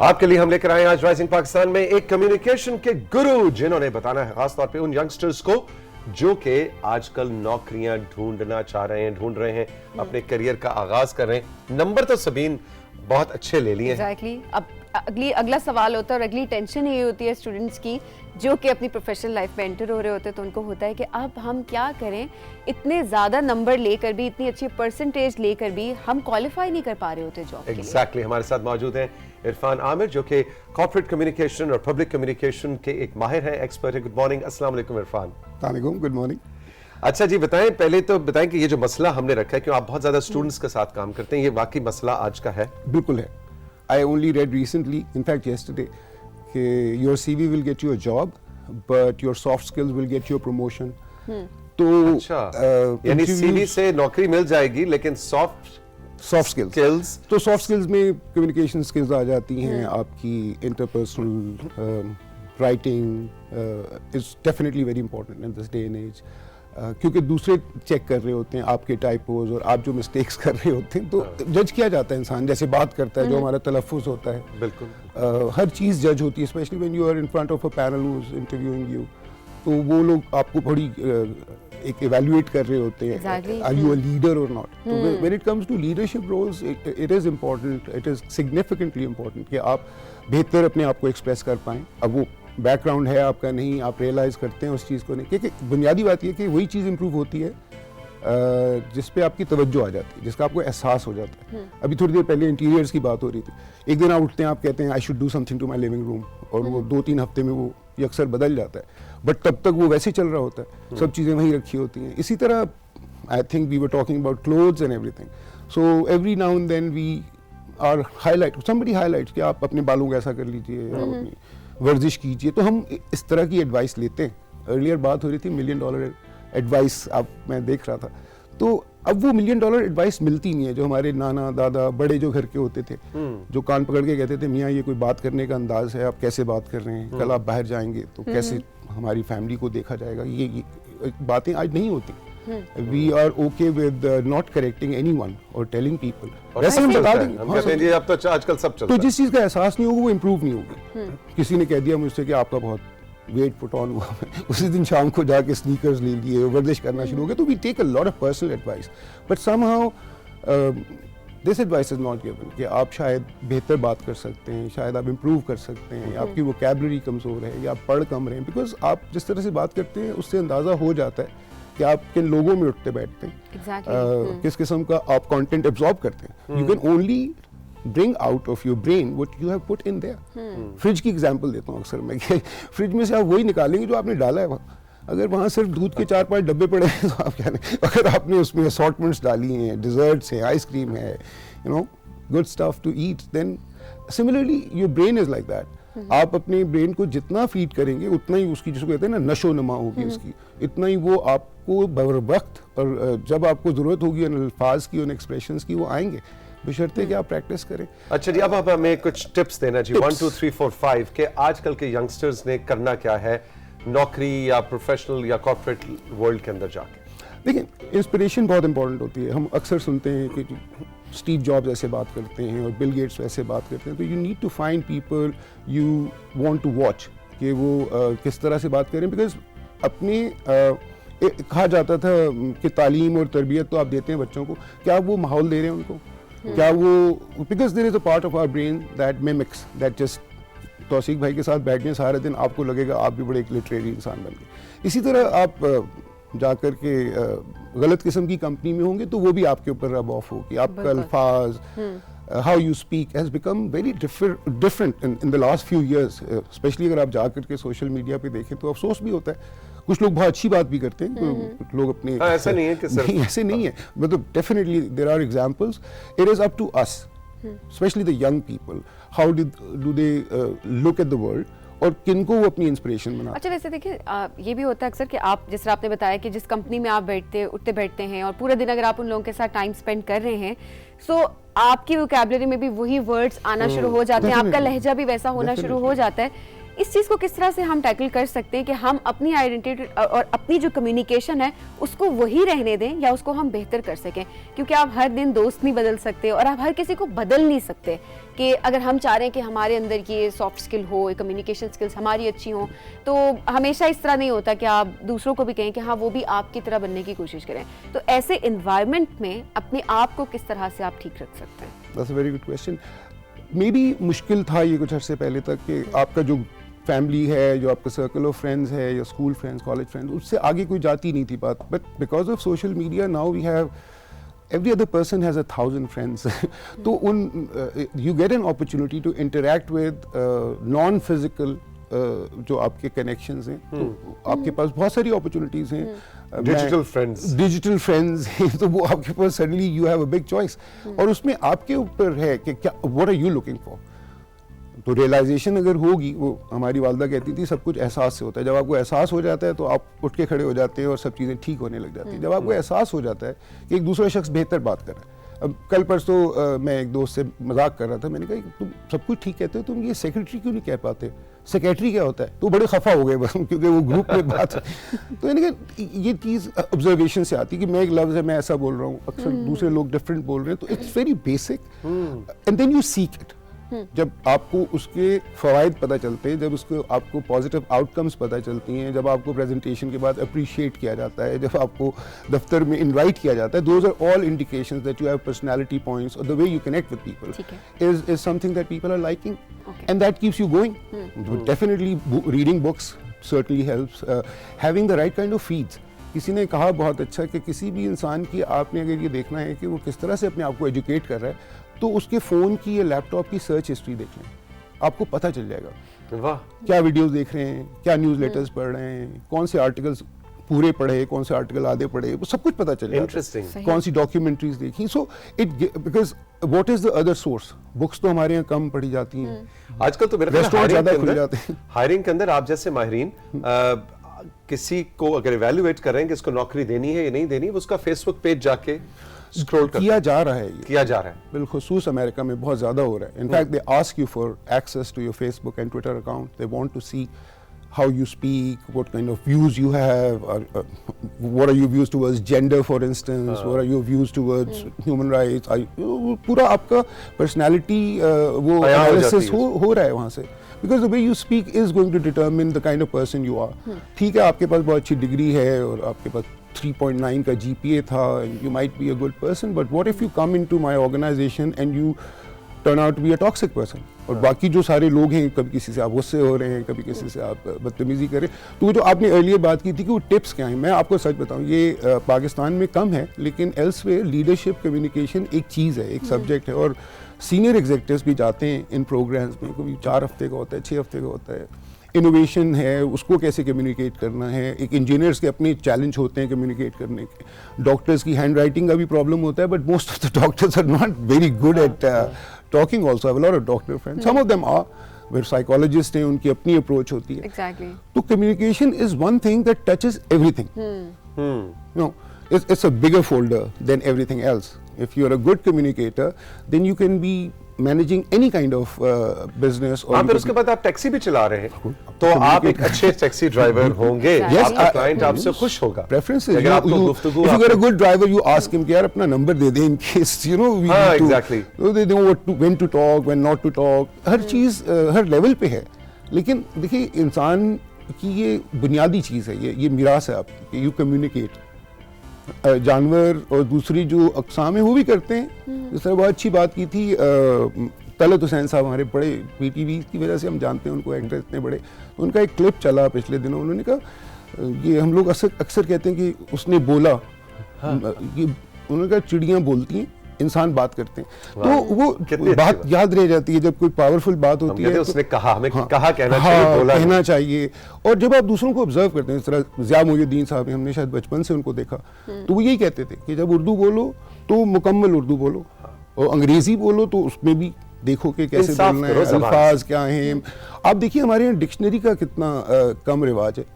आपके लिए हम लेकर आए आज राइजिंग पाकिस्तान में एक कम्युनिकेशन के गुरु, जिन्होंने बताना है खासतौर पे उन यंगस्टर्स को जो कि आजकल नौकरियां ढूंढ रहे हैं, अपने करियर का आगाज कर रहे हैं। नंबर तो सबीन बहुत अच्छे ले लिए हैं। अब अगला सवाल होता है और अगली टेंशन ये होती है स्टूडेंट्स की जो कि अपनी प्रोफेशनल लाइफ में एंटर हो रहे होते हैं, तो उनको होता है कि अब हम क्या करें, इतने ज्यादा नंबर लेकर भी, इतनी अच्छी परसेंटेज लेकर भी हम क्वालिफाई नहीं कर पा रहे होते जॉब के लिए। एग्जैक्टली। हमारे साथ मौजूद हैं इरफान आमिर, जो कि कॉर्पोरेट कम्युनिकेशन और पब्लिक कम्युनिकेशन के एक माहिर हैं, एक्सपर्ट है। Good morning. अस्सलाम वालेकुम इरफान। Good morning. अच्छा जी, बताएं, पहले तो बताएं कि ये जो मसला हमने रखा है, क्यों आप बहुत ज्यादा स्टूडेंट्स के साथ काम करते हैं, ये वाकई मसला आज का है? बिल्कुल है। I only read recently, in fact yesterday, your CV will get you a job, but your soft skills will get you a promotion. तो अच्छा, यानी CV से नौकरी मिल जाएगी लेकिन सॉफ्ट स्किल्स तो सॉफ्ट स्किल्स में कम्युनिकेशन स्किल्स आ जाती हैं, आपकी interpersonal writing is definitely very important in this day and age, क्योंकि दूसरे चेक कर रहे होते हैं आपके टाइपोज और आप जो मिस्टेक्स कर रहे होते हैं, तो जज किया जाता है इंसान जैसे बात करता है, जो हमारा तलफ़ुज़ होता है। बिल्कुल हर चीज़ जज होती है, specially when you are in front of a panel who is interviewing you, तो वो लोग आपको बड़ी एक इवैल्यूएट कर रहे होते हैं, आर यू अ लीडर और नॉट। तो when it comes to leadership roles, it is important, it is significantly important कि आप बेहतर अपने आप को एक्सप्रेस कर पाएँ। अब वो बैकग्राउंड है आपका नहीं, आप रियलाइज़ करते हैं उस चीज़ को नहीं, क्योंकि बुनियादी बात यह कि वही चीज़ इंप्रूव होती है जिस पे आपकी तवज्जो आ जाती है, जिसका आपको एहसास हो जाता है। अभी थोड़ी देर पहले इंटीरियर्स की बात हो रही थी, एक दिन आप उठते हैं, आप कहते हैं I should do something to my living room, और वो 2-3 हफ्ते में वो अक्सर बदल जाता है, बट तब तक वो वैसे चल रहा होता है, सब चीज़ें वहीं रखी होती हैं। इसी तरह I think we were talking about clothes and everything, so every now and then we are highlight, somebody highlights कि आप अपने बालों को ऐसा कर लीजिए, आप अपनी वर्जिश कीजिए, तो हम इस तरह की एडवाइस लेते हैं। अर्लियर बात हो रही थी $1 मिलियन एडवाइस, आप मैं देख रहा था, तो अब वो $1 मिलियन एडवाइस मिलती नहीं है, जो हमारे नाना दादा बड़े जो घर के होते थे, जो कान पकड़ के कहते थे मियाँ ये कोई बात करने का अंदाज है, आप कैसे बात कर रहे हैं, कल आप बाहर जाएंगे तो कैसे हमारी फैमिली को देखा जाएगा, ये बातें आज नहीं होती। We are okay with not correcting anyone or telling people. वैसे हम बता देंगे, हम कहते हैं जी अब तो आजकल सब चलता है। तो जिस चीज़ का एहसास नहीं होगा वो इम्प्रूव नहीं होगी। किसी ने कह दिया मुझसे कि आपका बहुत वेट पुट ऑन हुआ, उसी दिन शाम को जाके स्नीकर्स ले लिए, वर्जिश करना शुरू हो गया, तो we take a lot of personal advice, but somehow this advice is not given कि आप शायद बेहतर बात कर सकते हैं, शायद आप इम्प्रूव कर सकते हैं, आपकी वोकैबुलरी कमज़ोर है या आप पढ़ कम रहे हैं, बिकॉज आप जिस तरह से बात करते हैं उससे अंदाज़ा हो जाता है कि आप किन लोगों में उठते बैठते हैं, किस किस्म का आप कंटेंट एब्जॉर्ब करते हैं। You can only bring out of your brain what you have put in their. Fridge की एग्जांपल देता हूँ अक्सर मैं, कि फ्रिज में से आप वही निकालेंगे जो आपने डाला है वहाँ। अगर वहाँ सिर्फ दूध के 4-5 डब्बे पड़े हैं तो आप क्या नहीं, अगर आपने उसमें असॉर्टमेंट्स डाली हैं, डिजर्ट्स हैं, आइसक्रीम है, you know good stuff to eat, then similarly your brain is like that. आप अपने ब्रेन को जितना फीड करेंगे उतना ही उसकी, जिसको कहते हैं ना, नशो नमा होगी उसकी, इतना ही वो आपको बर वक्त और जब आपको ज़रूरत होगी उन अल्फाज की, उन एक्सप्रेशंस की, वो आएंगे, बशर्ते कि आप प्रैक्टिस करें। अच्छा जी, अब आप हमें कुछ टिप्स देना जी, 1 2 3 4 5 के आजकल के यंगस्टर्स ने करना क्या है नौकरी या प्रोफेशनल या कॉर्पोरेट वर्ल्ड के अंदर जाके। देखिए, इंस्पिरेशन बहुत इंपॉर्टेंट होती है। हम अक्सर सुनते हैं कि स्टीव जॉब्स ऐसे बात करते हैं और बिल गेट्स ऐसे बात करते हैं, तो you need to find people you want to watch कि वो किस तरह से बात करें, बिकॉज अपने कहा जाता था कि तालीम और तरबियत तो आप देते हैं बच्चों को, क्या आप वो माहौल दे रहे हैं उनको, क्या वो, because there is a part of our brain that mimics that just, Tausiq भाई के साथ बैठने सारे दिन आपको लगेगा आप भी बड़े एक लिटरेरी इंसान बन गए। इसी तरह आप जाकर के गलत किस्म की कंपनी में होंगे तो वो भी आपके ऊपर रब ऑफ होगी, आपका अल्फाज, how you speak has become very different in the last few years, specially अगर आप जाकर के सोशल मीडिया पे देखें तो अफसोस भी होता है। कुछ लोग बहुत अच्छी बात भी करते हैं, कुछ लोग अपने, ऐसा नहीं है कि नहीं, ऐसे नहीं है, मतलब definitely there are examples, it is up to us, specially the young people, how do they look at the world और किनको वो अपनी इंस्पिरेशन बनाते हैं। अच्छा, वैसे देखिए ये भी होता है अक्सर कि आप, जिस तरह आपने बताया कि जिस कंपनी में आप उठते बैठते हैं और पूरा दिन अगर आप उन लोगों के साथ टाइम स्पेंड कर रहे हैं, सो आपकी वोकैबुलरी में भी वही वर्ड्स आना शुरू हो जाते हैं, आपका लहजा भी वैसा होना शुरू हो जाता है। इस चीज़ को किस तरह से हम टैकल कर सकते हैं कि हम अपनी आइडेंटिटी और अपनी जो कम्युनिकेशन है उसको वही रहने दें या उसको हम बेहतर कर सकें, क्योंकि आप हर दिन दोस्त नहीं बदल सकते और आप हर किसी को बदल नहीं सकते। कि अगर हम चाह रहे हैं कि हमारे अंदर की ये सॉफ्ट स्किल हो, कम्युनिकेशन स्किल्स हमारी अच्छी हो, तो हमेशा इस तरह नहीं होता कि आप दूसरों को भी कहें कि हाँ वो भी आपकी तरह बनने की कोशिश करें। तो ऐसे इन्वायरमेंट में अपने आप को किस तरह से आप ठीक रख सकते हैं? That's a very good question. May be मुश्किल था ये कुछ अर्से पहले तक कि आपका जो फैमिली है, जो आपका सर्कल ऑफ फ्रेंड्स है या स्कूल फ्रेंड्स, कॉलेज फ्रेंड्स, उससे आगे कोई जाती नहीं थी बात। But because of social media now we have every other person has 1,000 friends. तो you get an opportunity to interact with non-physical जो आपके connections हैं, तो आपके पास बहुत सारी opportunities हैं। Digital friends हैं, तो वो आपके पास suddenly you have a big choice. और उसमें आपके ऊपर है कि क्या what are you looking for? तो रियलाइजेशन अगर होगी, वो हमारी वालदा कहती थी सब कुछ एहसास से होता है। जब आपको एहसास हो जाता है तो आप उठ के खड़े हो जाते हैं और सब चीज़ें ठीक होने लग जाती हैं। जब आपको एहसास हो जाता है कि एक दूसरा शख्स बेहतर बात कर रहा है। अब कल परसों मैं एक दोस्त से मजाक कर रहा था, मैंने कहा तुम सब कुछ ठीक कहते हो, तुम ये सेक्रेटरी क्यों नहीं कह पाते? सेक्रेटरी क्या होता है? तो बड़े खफा हो गए बस, क्योंकि वो ग्रुप में बात है। तो मैंने कहा ये चीज़ ऑब्जर्वेशन से आती है कि मैं एक लफ्ज़ है, मैं ऐसा बोल रहा हूँ, अक्सर दूसरे लोग डिफरेंट बोल रहे हैं, तो it's very basic and then you seek it. जब आपको उसके फ़वाइद पता चलते हैं, जब उसको आपको पॉजिटिव आउटकम्स पता चलती हैं, जब आपको प्रेजेंटेशन के बाद अप्रिशिएट किया जाता है, जब आपको दफ्तर में इनवाइट किया जाता है, those are all indications that you have personality points और the way you connect with people is something that people are liking and that keeps you going. Definitely reading books certainly helps, having the right kind of feeds. किसी ने कहा बहुत अच्छा कि किसी भी इंसान की आपने अगर ये देखना है कि वो किस तरह से अपने आप को एजुकेट कर रहा है, तो उसके फ़ोन की या लैपटॉप की सर्च हिस्ट्री देख लें, आपको पता चल जाएगा। वाह, क्या वीडियोस देख रहे हैं, क्या न्यूज़लेटर्स पढ़ रहे हैं, कौन से आर्टिकल्स पूरे पढ़े, कौन से आर्टिकल आधे पढ़े, वो सब कुछ पता चल जाता है। कौन सी डॉक्यूमेंट्रीज देखी। So it because what is the other source? Books तो हमारे यहाँ कम पढ़ी जाती हैं आजकल, तो मेरे रेस्टोरेंट ज़्यादा खुल जाते हैं। हायरिंग के अंदर आप जैसे माहिरीन किसी को अगर इवैल्यूएट कर रहे हैं कि इसको नौकरी देनी है या नहीं देनी, उसका फेसबुक पेज जाके स्क्रॉल किया जा रहा है, किया जा रहा है। बिलखुसूस अमेरिका में बहुत ज्यादा हो रहा है। In fact they ask you for access to your Facebook and Twitter account, they want to see how you speak, what kind of views you have, or what are your views towards gender, for instance, what are your views towards human rights, पूरा आपका personality वो analysis हो रहा है वहाँ से, because the way you speak is going to determine the kind of person you are. ठीक है, आपके पास बहुत अच्छी डिग्री है और आपके पास 3.9 का GPA था, you might be a good person, but what if you come into my organization and you turn out to be a toxic person? और बाकी जो सारे लोग हैं, कभी किसी से आप गुस्से हो रहे हैं, कभी किसी से आप बदतमीजी कर रहे हैं। तो जो आपने अर्लियर बात की थी कि वो टिप्स क्या हैं, मैं आपको सच बताऊं, ये पाकिस्तान में कम है, लेकिन एल्सवेयर लीडरशिप कम्युनिकेशन एक चीज़ है, एक सब्जेक्ट है, और सीनियर एग्जीक्यूटिव्स भी जाते हैं इन प्रोग्राम्स में, कभी 4 हफ्ते का होता है, 6 हफ्ते का होता है। इनोवेशन है, उसको कैसे कम्युनिकेट करना है। एक इंजीनियर्स के अपने चैलेंज होते हैं कम्युनिकेट करने के। डॉक्टर्स की हैंड राइटिंग का भी प्रॉब्लम होता है, but most of the doctors are not very good at talking also. I have a lot of doctor friends, some of them are, वे साइकोलॉजिस्ट हैं, उनकी अपनी अप्रोच होती है। Exactly. तो communication is one thing that touches everything. नो, it's a bigger folder than everything else. If you are a good communicator, then you can be managing any kind of business. और फिर उसके बाद आप taxi भी चला रहे हैं, तो आप एक अच्छे टैक्सी ड्राइवर होंगे। आपका क्लाइंट आपसे खुश होगा। Preferences. अगर आपको गुफ्तगू, if you get a good driver, you ask him कि यार अपना number they they in case you know we need to. Exactly. So they know what to, when to talk, when not to talk. Her cheese her level पे है। लेकिन देखिए, इंसान की ये बुनियादी चीज़ है, ये मिरास है आपकी, you communicate. जानवर और दूसरी जो अक़साम है वो भी करते हैं। जिस तरह बहुत अच्छी बात की थी तलत हुसैन साहब, हमारे बड़े PTV की वजह से हम जानते हैं उनको, एक्टर इतने बड़े। उनका एक क्लिप चला पिछले दिनों, उन्होंने कहा ये हम लोग अक्सर कहते हैं कि उसने बोला, ये उन्होंने कहा चिड़ियाँ बोलती हैं, इंसान बात करते हैं। तो वो बात याद रह जाती है जब कोई पावरफुल बात होती है। उसने कहा, हमें कहा कहना चाहिए, बोला कहना चाहिए। और जब आप दूसरों को ऑब्जर्व करते हैं, इस तरह ज़िया मोइनुद्दीन साहब, हमने शायद बचपन से उनको देखा, तो वो यही कहते थे कि जब उर्दू बोलो तो मुकम्मल उर्दू बोलो, और अंग्रेजी बोलो तो उसमें भी देखो कि कैसे बोलना है, अल्फाज क्या हैं। आप देखिए हमारे यहाँ डिक्शनरी का कितना कम रिवाज है,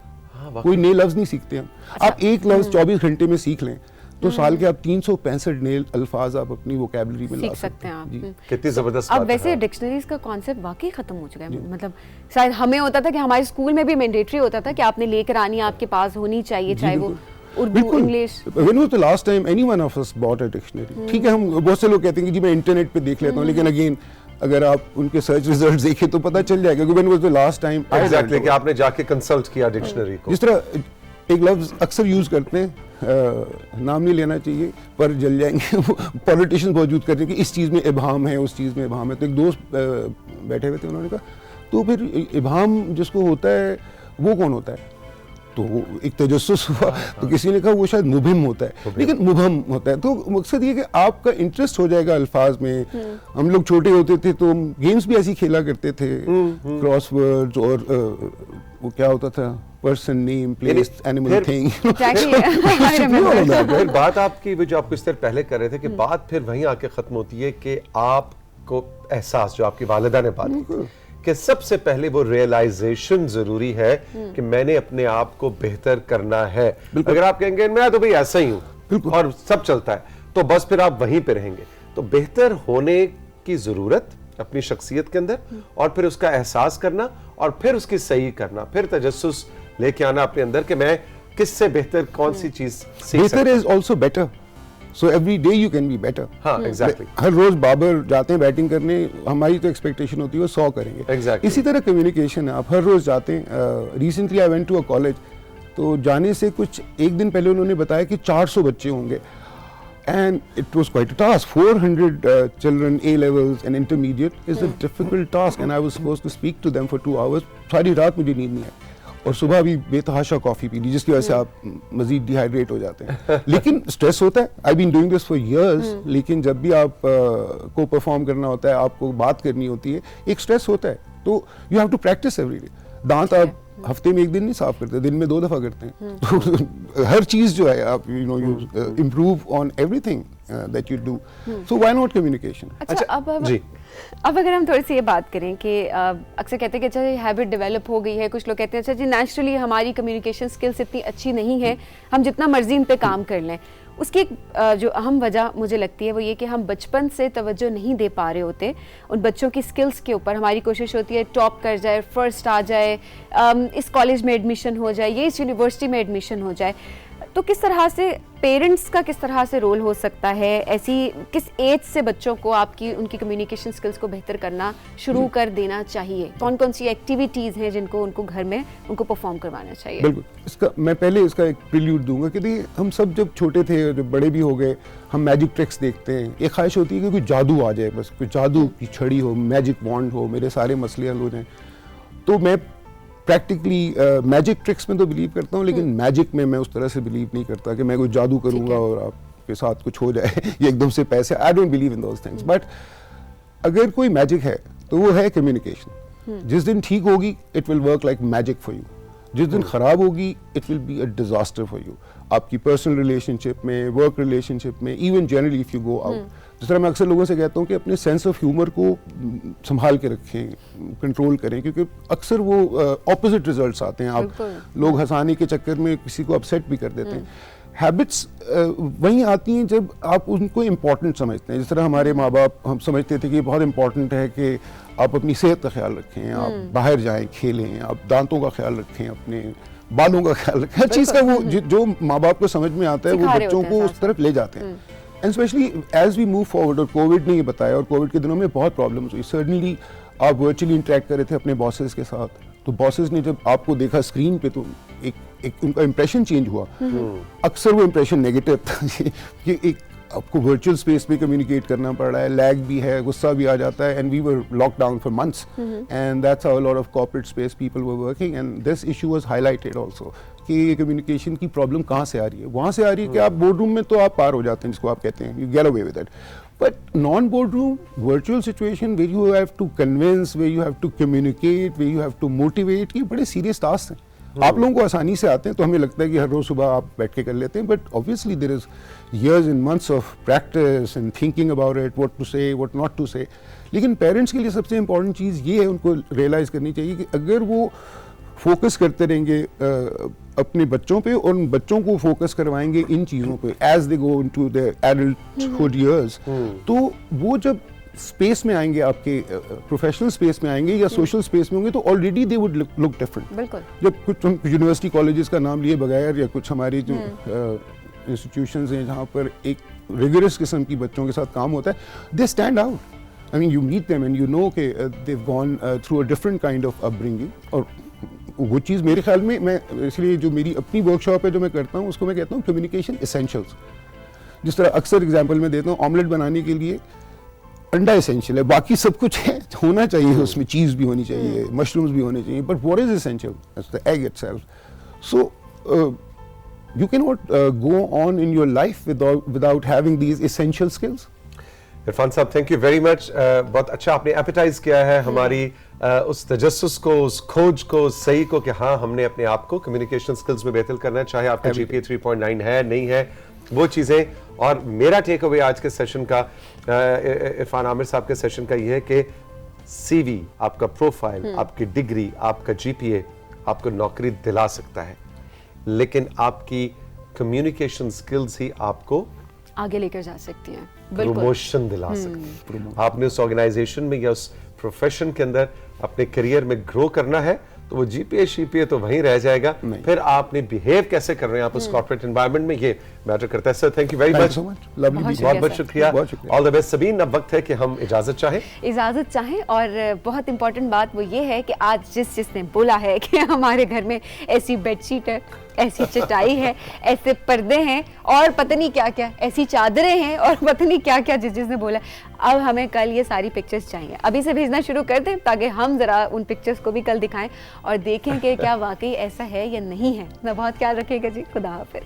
कोई नए लफ्ज़ नहीं सीखते हम। आप एक लफ्ज़ 24 घंटे में सीख लें, तो साल के आप 365 नए अल्फाज आप अपनी वोकैबुलरी में ला सीख सकते हैं आप। जी। कितनी जबरदस्त अब बात है। वैसे डिक्शनरीज का कॉन्सेप्ट वाकई खत्म हो चुका है। मतलब शायद हमें होता था कि हमारे स्कूल में भी मैंडेटरी होता था कि आपने लेकर आनी, आपके पास होनी चाहिए, चाहे वो Urdu, English. When was the last time any one of us bought a dictionary? ठीक है, हम बहुत से लोग कहते हैं कि जी मैं इंटरनेट पे देख लेता हूँ, लेकिन अगेन अगर आप उनके सर्च रिजल्ट देखें तो पता चल जाएगा कि when was the last time I read exactly the कि word? आपने जाके कंसल्ट किया डिक्शनरी को। जिस तरह एक लफ्ज अक्सर यूज करते हैं, नाम नहीं लेना चाहिए पर जल जाएंगे, वो पॉलिटिशियंस बहुत यूज करते हैं कि इस चीज़ में इबाम है, उस चीज़ में इबाम है। तो एक दोस्त बैठे हुए थे, उन्होंने कहा तो फिर इबाम जिसको होता है वो कौन होता है? तो एक तजस्सुस हुआ, तो किसी ने कहा वो शायद मुबहिम होता है, लेकिन मुबहम होता है। तो मकसद ये कि आपका इंटरेस्ट हो जाएगा अल्फाज में। हम लोग छोटे होते थे तो गेम्स भी ऐसी खेला करते थे, क्रॉसवर्ड्स और वो क्या होता था, person name place animal thing. फिर बात आपकी वो जो आपको इस तरह पहले कर रहे थे कि बात फिर वहीं आके खत्म होती है कि आपको एहसास, जो आपकी वालिदा ने बात की कि सबसे पहले वो रियलाइजेशन जरूरी है कि मैंने अपने आप को बेहतर करना है। अगर आप कहेंगे मैं तो भाई ऐसा ही हूं और सब चलता है, तो बस फिर आप वहीं पे रहेंगे। तो बेहतर होने की जरूरत अपनी शख्सियत के अंदर, और फिर उसका एहसास करना, और फिर उसकी सही करना, फिर तजस्सुस लेके आना अपने अंदर कि मैं किससे बेहतर कौन सी चीज सीख सकता हूं। बेहतर is also better, so every day you can be better. हाँ, एग्जैक्टली। हर रोज बाबर जाते हैं बैटिंग करने, हमारी तो एक्सपेक्टेशन होती है वो 100 करेंगे। Exactly. इसी तरह कम्युनिकेशन है, आप हर रोज जाते हैं। Recently I went to a college, तो जाने से कुछ एक दिन पहले उन्होंने बताया कि 400 बच्चे होंगे, and it was quite a task. 400 children, A levels and intermediate is a difficult task, and I was supposed to speak to them for 2 hours. सारी रात मुझे नींद नहीं आई, और सुबह भी बेतहाशा कॉफी पी ली, जिसकी वजह से आप मजीद डिहाइड्रेट हो जाते हैं। लेकिन स्ट्रेस होता है, I been doing this for years, लेकिन जब भी आप को परफॉर्म करना होता है, आपको बात करनी होती है, एक स्ट्रेस होता है। तो you have to practice every day. दांत आप हफ्ते में एक दिन नहीं साफ करते, दिन में 2 दफा करते हैं। तो हर चीज जो है आप you improve on everything that you do, so why not communication. अच्छा, जी, अब अगर हम थोड़ी सी ये बात करें कि अक्सर कहते हैं कि अच्छा ये हैबिट डेवलप हो गई है, कुछ लोग कहते हैं अच्छा जी नेचुरली हमारी कम्युनिकेशन स्किल्स इतनी अच्छी नहीं है, हम जितना मर्जी इन पे काम कर लें। उसकी एक जो अहम वजह मुझे लगती है वो ये कि हम बचपन से तवज्जो नहीं दे पा रहे होते उन बच्चों की स्किल्स के ऊपर। हमारी कोशिश होती है टॉप कर जाए, फर्स्ट आ जाए, इस कॉलेज में एडमिशन हो जाए, ये इस यूनिवर्सिटी में एडमिशन हो जाए। तो किस तरह से पेरेंट्स का किस तरह से रोल हो सकता है, ऐसी किस एज से बच्चों को आपकी उनकी कम्युनिकेशन स्किल्स को बेहतर करना शुरू कर देना चाहिए? कौन कौन सी एक्टिविटीज़ हैं जिनको उनको घर में उनको परफॉर्म करवाना चाहिए? बिल्कुल, इसका मैं पहले इसका एक प्रील्यूड दूंगा कि देखिए हम सब जब छोटे थे, जब बड़े भी हो गए, हम मैजिक ट्रिक्स देखते हैं। एक ख्वाहिश होती है कि कोई जादू आ जाए, बस कोई जादू की छड़ी हो, मैजिक वॉन्ड हो, मेरे सारे मसले हल हो जाएं। तो मैं प्रैक्टिकली मैजिक ट्रिक्स में तो बिलीव करता हूँ, लेकिन मैजिक में मैं उस तरह से बिलीव नहीं करता कि मैं कोई जादू करूँगा और आपके साथ कुछ हो जाए ये एकदम से पैसे। I don't believe in those things. But अगर कोई मैजिक है तो वो है कम्युनिकेशन। जिस दिन ठीक होगी it will work like magic for you, जिस दिन खराब होगी it will be a disaster for you, आपकी पर्सनल रिलेशनशिप में, वर्क रिलेशनशिप में, even generally if you go out. जिस तरह मैं अक्सर लोगों से कहता हूँ कि अपने सेंस ऑफ ह्यूमर को संभाल के रखें, कंट्रोल करें, क्योंकि अक्सर वो ऑपोजिट रिजल्ट्स आते हैं। आप लोग हंसाने के चक्कर में किसी को अपसेट भी कर देते हैं। हैबिट्स वहीं आती हैं जब आप उनको इम्पॉर्टेंट समझते हैं। जिस तरह हमारे माँ बाप, हम समझते थे कि बहुत इम्पॉर्टेंट है कि आप अपनी सेहत का ख्याल रखें, आप बाहर जाएं, खेलें, आप दांतों का ख्याल रखें, अपने बालों का ख्याल रखें। हर चीज़ का वो जो माँ बाप को समझ में आता है वो बच्चों को उस तरफ ले जाते हैं। And specially as we move forward, और कोविड ने ये बताया, और कोविड के दिनों में बहुत प्रॉब्लम्स हुई। सर्टनली आप वर्चुअली इंटरेक्ट कर रहे थे अपने बॉसेस के साथ, तो बॉसेस ने जब आपको देखा स्क्रीन पे तो एक उनका इंप्रेशन चेंज हुआ। अक्सर वो इंप्रेशन नेगेटिव था कि एक आपको वर्चुअल स्पेस में कम्युनिकेट करना पड़ रहा है, लैग भी है, गुस्सा भी आ जाता है। And we were locked down for months, and that's how a lot of corporate space people were working, and this issue was highlighted also कि ये कम्युनिकेशन की प्रॉब्लम कहाँ से आ रही है। वहाँ से आ रही है कि आप बोर्ड रूम में तो आप पार हो जाते हैं, जिसको आप कहते हैं, you get away with it. But non-boardroom, virtual situation where you have to convince, where you have to communicate, where you have to motivate, ये बड़े serious tasks हैं। आप लोगों को आसानी से आते हैं तो हमें लगता है कि हर रोज सुबह आप बैठ के कर लेते हैं, but obviously there is years and months of practice and thinking about it, what to say, what not to say। लेकिन पेरेंट्स के लिए सबसे इम्पोर्टेंट चीज़ ये है, उनको रियलाइज़ करनी चाहिए कि अगर वो फोकस करते रहेंगे अपने बच्चों पे और उन बच्चों को फोकस करवाएंगे इन चीज़ों पे as they go into the adulthood years, तो वो जब स्पेस में आएंगे, आपके प्रोफेशनल स्पेस में आएंगे या सोशल स्पेस में होंगे, तो already they would look different. बिल्कुल। जब कुछ हम यूनिवर्सिटी कॉलेजेस का नाम लिए बगैर या कुछ हमारी जो इंस्टीट्यूशंस हैं जहाँ पर एक रिगरस किस्म की बच्चों के साथ काम होता है, they stand out. I mean you meet them and you know कि they've gone through a different kind of upbringing. और वो चीज़ मेरे ख्याल में, मैं इसलिए जो मेरी अपनी वर्कशॉप है जो मैं करता हूँ उसको मैं कहता हूँ कम्युनिकेशन एसेंशियल्स। जिस तरह अक्सर एग्जांपल मैं देता हूँ, ऑमलेट बनाने के लिए अंडा एसेंशियल है, बाकी सब कुछ है, होना चाहिए उसमें, चीज़ भी होनी चाहिए, मशरूम्स भी होने चाहिए, but what is essential? That's the egg itself. So you cannot go on in your life without having these essential skills. Irfan साहब, थैंक यू वेरी मच। बहुत अच्छा आपने एपेटाइज किया है हमारी उस तजस्सुस को, उस खोज को, उस सही को कि हाँ हमने अपने आप को कम्युनिकेशन स्किल्स में बेहतर करना है, चाहे आपका जीपीए 3.9 है नहीं है, वो चीज़ें। और मेरा टेक अवे आज के सेशन का, इरफान आमिर साहब के सेशन का ये है कि सीवी, आपका प्रोफाइल, आपकी डिग्री, आपका जीपीए आपको नौकरी दिला सकता है, लेकिन आपकी कम्युनिकेशन स्किल्स ही आपको आगे लेकर जा सकती हैं, प्रमोशन दिला सकती है। आपने उस ऑर्गेनाइजेशन में या उस प्रोफेशन के अंदर अपने करियर में ग्रो करना है, तो वो जीपीए शीपीए तो वहीं रह जाएगा, फिर आपने बिहेव कैसे कर रहे हैं आप उस कॉर्पोरेट एनवायरनमेंट में, ये मैटर करता है। Sir thank you very much, बहुत बहुत शुक्रिया, ऑल द बेस्ट। सबीन, अब वक्त है कि हम इजाजत चाहें। और बहुत इंपॉर्टेंट बात वो ये है कि आज जिसने बोला है कि हमारे घर में ऐसी बेडशीट है, ऐसी चटाई है, ऐसे पर्दे हैं और पता नहीं क्या क्या, ऐसी चादरें हैं और पता नहीं क्या क्या, जिसने बोला, अब हमें कल ये सारी पिक्चर्स चाहिए, अभी से भेजना शुरू कर दें ताकि हम जरा उन पिक्चर्स को भी कल दिखाएं और देखें कि क्या वाकई ऐसा है या नहीं है। मैं बहुत ख्याल रखिएगा जी, खुदा हाफिज।